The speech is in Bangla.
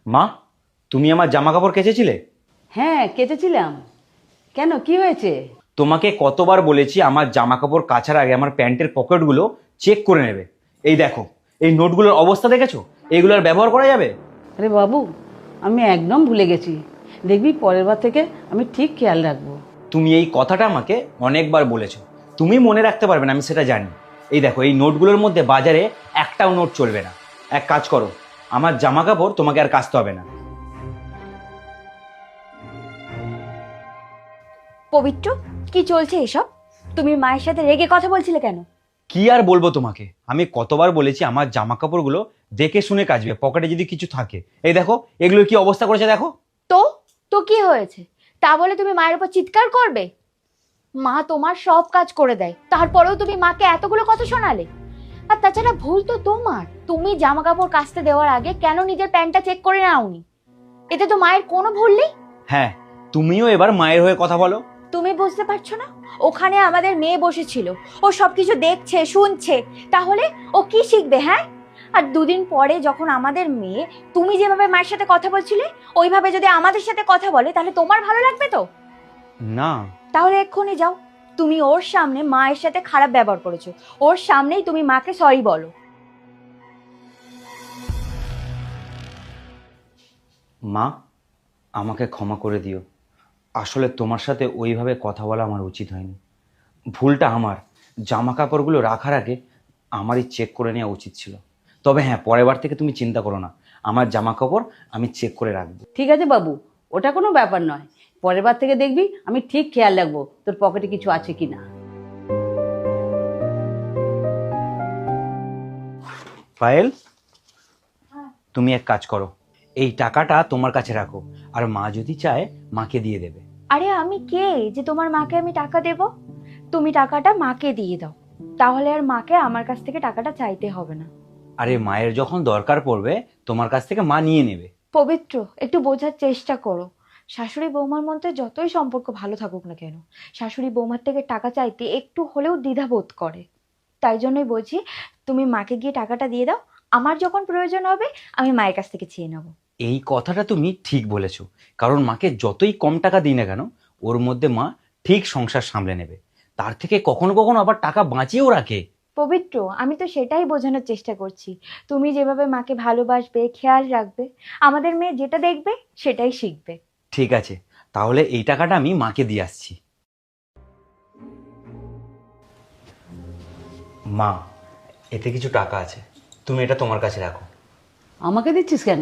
মা, তুমি আমার জামা কাপড় কেচেছিলে? হ্যাঁ, কেচেছিলাম। কেন, কি হয়েছে? তোমাকে কতবার বলেছি আমার জামা কাপড় কাচার আগে আমার প্যান্টের পকেটগুলো চেক করে নেবে। এই দেখো, এই নোটগুলোর অবস্থা দেখেছো? এগুলো আর ব্যবহার করা যাবে? আরে বাবু, আমি একদম ভুলে গেছি। দেখবি পরের বার থেকে আমি ঠিক খেয়াল রাখবো। তুমি এই কথাটা আমাকে অনেকবার বলেছো, তুমি মনে রাখতে পারবে না আমি সেটা জানি। এই দেখো, এই নোটগুলোর মধ্যে বাজারে একটাও নোট চলবে না। এক কাজ করো, আমার জামা কাপড় তোমাকে আর কাচতে হবে না। পবিত্র, কি চলছে এসব? তুমি মায়ের সাথে রেগে কথা বলছিলে কেন? কি আর বলবো তোমাকে, আমি কতবার বলেছি আমার জামা কাপড়গুলো দেখে শুনে কাচবে, পকেটে যদি কিছু থাকে। এই দেখো, এগুলোর কি অবস্থা করেছে দেখো। তো তো কি হয়েছে? তা বলে তুমি মায়ের উপর চিৎকার করবে? মা তোমার সব কাজ করে দেয়, তারপরেও তুমি মাকে এতগুলো কথা শোনালে। আর তাছাড়া ভুল তো তোমার। তুমি জামা কাপড় কাচতে দেওয়ার আগে কেন নিজের প্যান্টটা চেক করে নাওনি? এতে তো মায়ের কোনো ভুল নেই। হ্যাঁ, তুমিও এবার মায়ের হয়ে কথা বলো। তুমি বুঝতে পারছো না? ওখানে আমাদের মেয়ে বসেছিল, ও সবকিছু দেখছে শুনছে, তাহলে ও কি শিখবে? হ্যাঁ, আর দুদিন পরে যখন আমাদের মেয়ে তুমি যেভাবে মায়ের সাথে কথা বলছিলে ওইভাবে যদি আমাদের সাথে কথা বলে, তাহলে তোমার ভালো লাগবে তো? না, তাহলে এক্ষুনি যাও, তুমি ওর সামনে মায়ের সাথে খারাপ ব্যবহার করেছো, ওর সামনেই তুমি মাকে সরি বলো। মা, আমাকে ক্ষমা করে দিও। আসলে তোমার সাথে ওইভাবে কথা বলা আমার উচিত হয়নি। ভুলটা আমার। জামা কাপড়গুলো রাখার আগে আমারই চেক করে নেওয়া উচিত ছিল। তবে হ্যাঁ, পরের বার থেকে তুমি চিন্তা করো না, আমার জামা কাপড় আমি চেক করে রাখবো। ঠিক আছে বাবু, ওটা কোনো ব্যাপার নয়। পরের বার থেকে দেখবি আমি ঠিক খেয়াল রাখবো তোর পকেটে কিছু আছে কিনা। পায়েল, তুমি এক কাজ করো, এই টাকাটা তোমার কাছে রাখো, আর মা যদি চায় মাকে দিয়ে দেবে। আরে আমি কে যে তোমার মাকে আমি টাকা দেব? তুমি টাকাটা মাকে দিয়ে দাও, তাহলে আর মাকে আমার কাছ থেকে টাকাটা চাইতে হবে না। আরে মায়ের যখন দরকার পড়বে তোমার কাছ থেকে মা নিয়ে নেবে। পবিত্র, একটু বোঝার চেষ্টা করো। শাশুড়ি বৌমার মধ্যে যতই সম্পর্ক ভালো থাকুক না কেন, শাশুড়ি বৌমার থেকে টাকা চাইতে একটু হলেও দ্বিধা বোধ করে। তাই জন্যই বলছি, তুমি মাকে গিয়ে টাকাটা দিয়ে দাও। আমার যখন প্রয়োজন হবে আমি মায়ের কাছ থেকে চেয়ে নেবো। এই কথাটা তুমি ঠিক বলেছো, কারণ মাকে যতই কম টাকা দিই না কেন, ওর মধ্যে মা ঠিক সংসার সামলে নেবে। তার থেকে কখনো কখনো আবার টাকা বাঁচিয়েও রাখে। পবিত্র, আমি তো সেটাই বোঝানোর চেষ্টা করছি। তুমি যেভাবে মাকে ভালোবাসবে, খেয়াল রাখবে, আমাদের মেয়ে যেটা দেখবে সেটাই শিখবে। ঠিক আছে, তাহলে এই টাকাটা আমি মাকে দিয়ে আসছি। মা, এতে কিছু টাকা আছে, তুমি এটা তোমার কাছে রাখো। আমাকে দিচ্ছিস কেন?